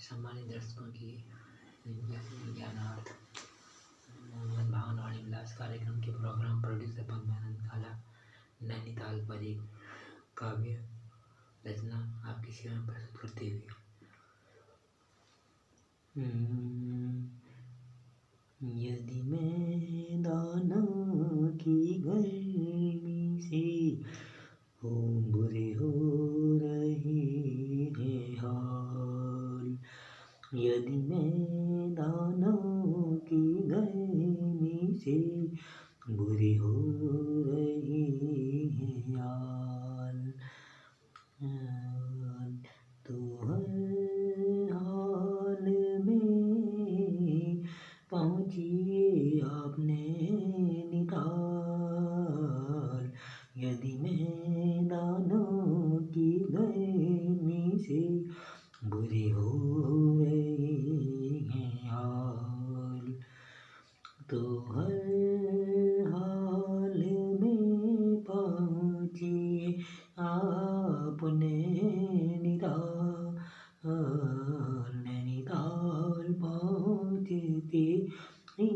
सम्मानित दर्शकों की ज्ञानार्थ मोहम्मद भावन वाणी विलास कार्यक्रम के प्रोग्राम प्रोड्यूसर पद्मानंद काला नैनीताल पर एक काव्य रचना आपकी सेवा में प्रस्तुत करते हुए यदि मैदानों की गर्मी से बुरे हो रहे हैं हाल, यदि मैदानों की गर्मी से बुरे हो रहे हैं हाल, तो हर हाल में पहुँचिए आपने निकाल, यदि मैदानों की गर्मी से बुरे हो रहे हैं हाल, तो हर हाल में पहुँचिए आपने निकाल, नैनीताल पहुँचते ही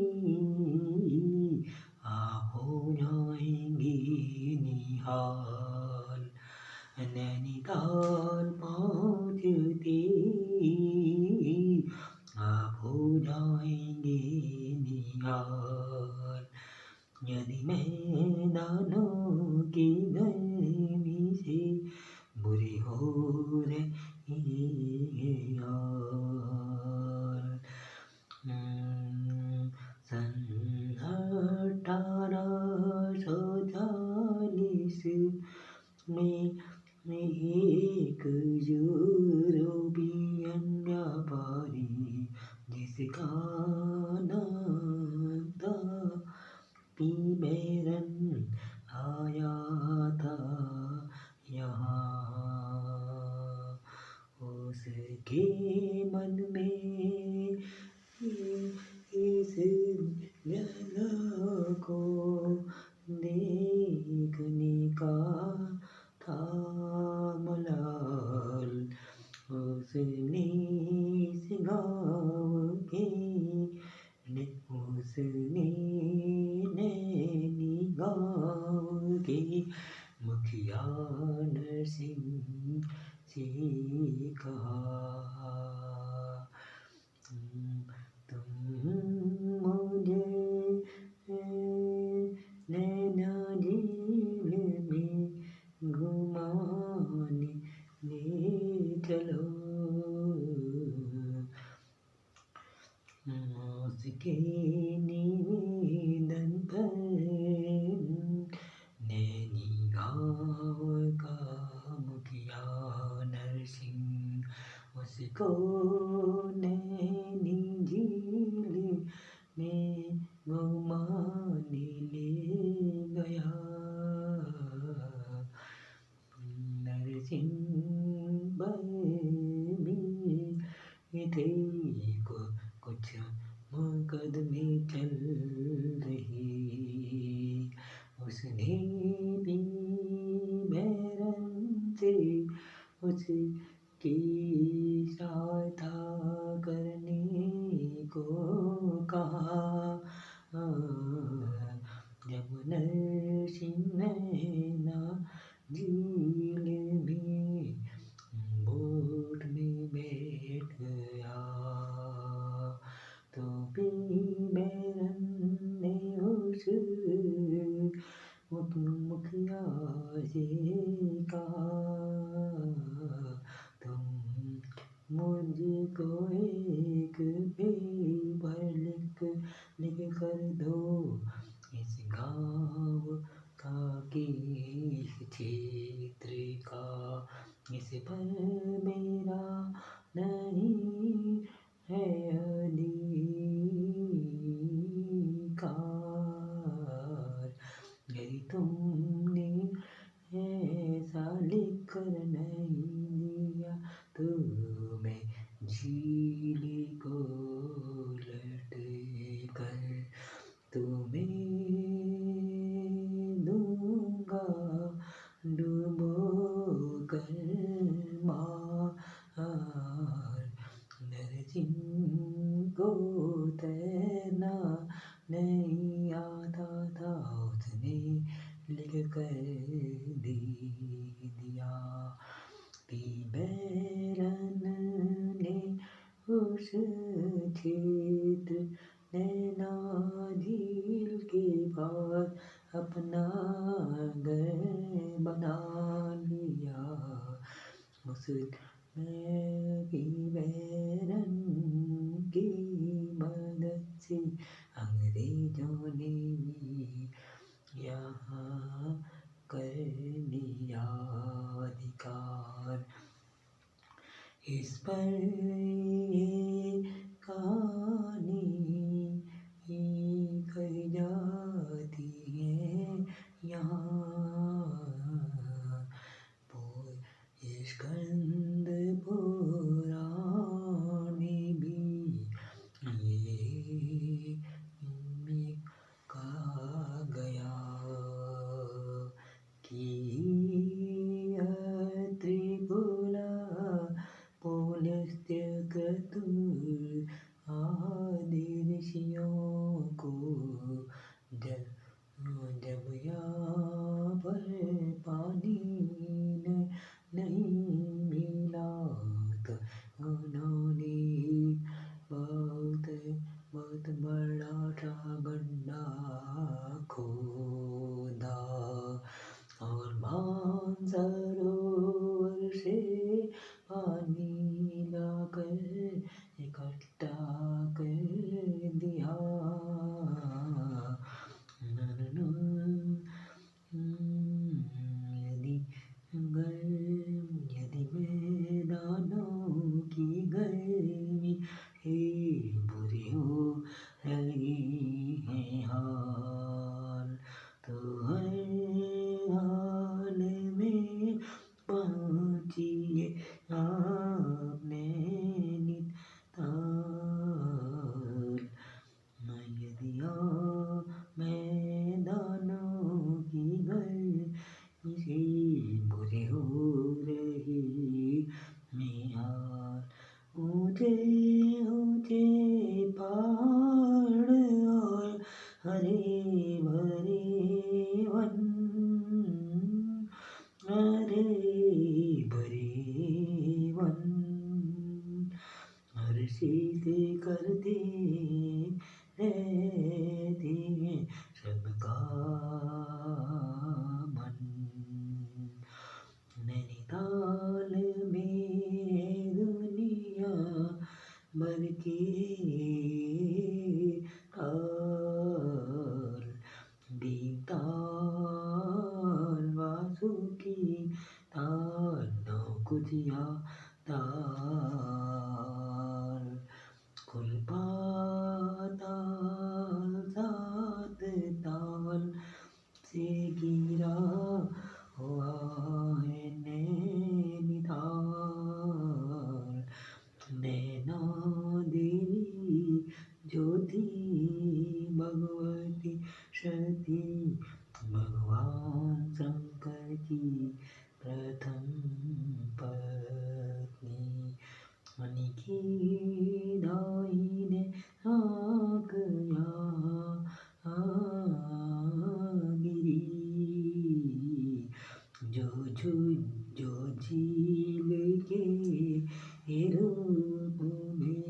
आप हो जाएंगे निहाल, नैनीताल पहुँचते ही आप हो जाएंगे निहाल, यदि मैदानों की गर्मी से बुरे हो रहे हाल। सन 1840 में एक यूरोपियन व्यापारी जिसका नाम था पी बैरन आया था यहाँ, उसके मन में इस जगह को देखने का था मलाल, उसने इस गाँव के उसने नैनी गाँव के मुखिया नरसिंह से कहा, तुम मुझे नैना झील में घुमाने ले चलो, उसके निवेदन पर नैनी गाँव का मुखिया नरसिंह उसको नैनी झील में घुमाने ले गया, नरसिंह में थे कुछ मुकदमे चल रहे, उसने भी बैरन से उसकी सहायता करने को कहा, जब नरसिंह नैना झील में बोट में बैठ गया, तो पी बैरन ने उस मुखिया से कहा, तुम मुझको एक पेपर लिख कर दो, इस गाँव का किस क्षेत्र का, इस पर मेरा नहीं है अधिकार, यदि तुमने ऐसा लिख कर नहीं दिया तो मैं झील को लट कर तुम्हें दूंगा डुबो कर मार, कर दिया कि बैरन ने उस क्षेत्र नैना झील के पास अपना घर बना लिया। उस की बैरन की मदद से अंग्रेजों ने भी यहाँ कर लिया अधिकार। इस पर ये कहानी कही जाती है यहाँ। स्कंद पुराण भी ये में कहा गया कि त्रिपुरा पौलस्त्य क्रतुर आदि ऋषियों को जब यहाँ पर पानी नहीं मिला तो उन्होंने बहुत बड़ा सा गड्ढा खोदा और मानसरोवर से पानी लाकर इकट्ठा कर दिया। यदि मैदानों की गर्मी बुरी हो रही है हाल, तो हर हाल में पहुँचिए आप नैनीताल। यदि मैदानों की गर्मी से बुरी हो रही है हाल, ऊंचे ऊंचे पहाड़ और हरे भरे वन, हरे भरे वन हर्षित करते रहते हैं सबका मन। नैनीताल में दुनिया भर के ताल, दीपताल, वासुकी ताल, नौकुचिया ताल, खुरपा ताल, सात ताल से गिरा हुआ है नैनीताल। नैना देवी जो थी भगवती सती, भगवान शंकर की प्रथम पत्नी। मणि की दाहिने आँख यहाँ गिरी, जो झील के रूप में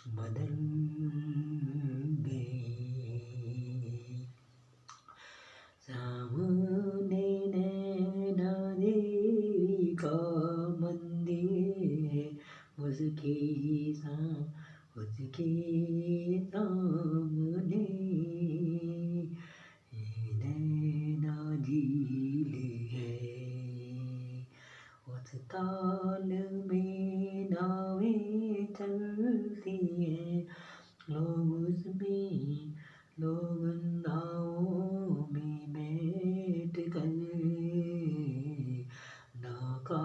बदल गई। सामने नैना देवी का मंदिर है, उसके सामने नैना झील है। उस ताल में नावें चलती हैं, लोग नावों में बैठ कर नौका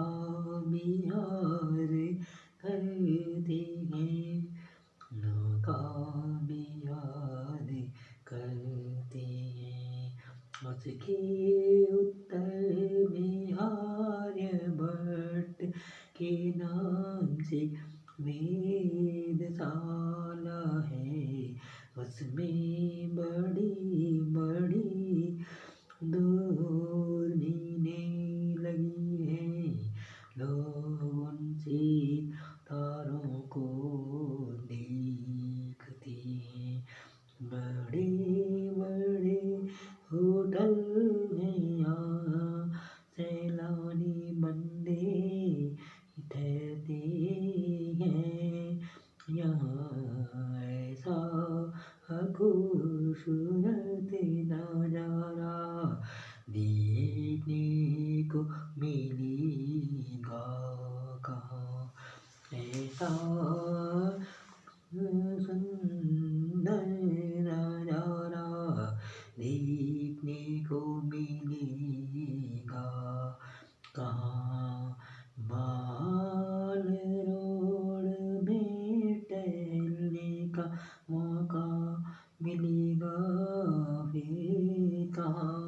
विहार करते हैं, नौका विहार करते हैं। उसके उत्तर में आर्यभट्ट के नाम से वेधशाला है, उसमें बड़ी बड़ी दूर नीने लगी है, लोग उनसे तारों को देखते हैं। बड़े बड़े होटल में यहाँ सैलानी बंदे ठहरते हैं। यहाँ ऐसा खूबसूरत नजारा देखने को मिलेगा कहाँ। ऐसा सुंदर नजारा देखने को मिलेगा कहाँ। माल रोड में टहलने का मौका मिलेगा फिर कहाँ।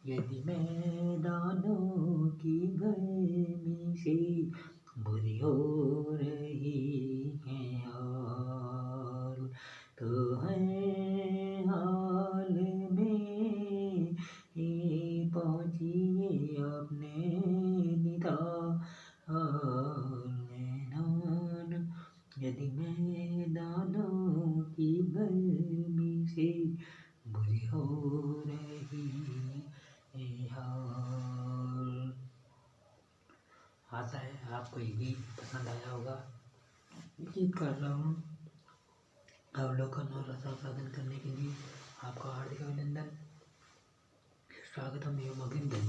यदि मैदानों की गर्मी से बुरी हो रही है हाल, तो है हाल में ही पहुँचिए अपने निधान में। यदि मैदानों की गर्मी से बुरी हो रही है हाल। आशा है आपको ये गीत पसंद आया होगा। गीत कर रहा हूँ अवलोकन और रसास्वादन करने के लिए आपका हार्दिक अभिनंदन, स्वागतम एवं अभिनंदन।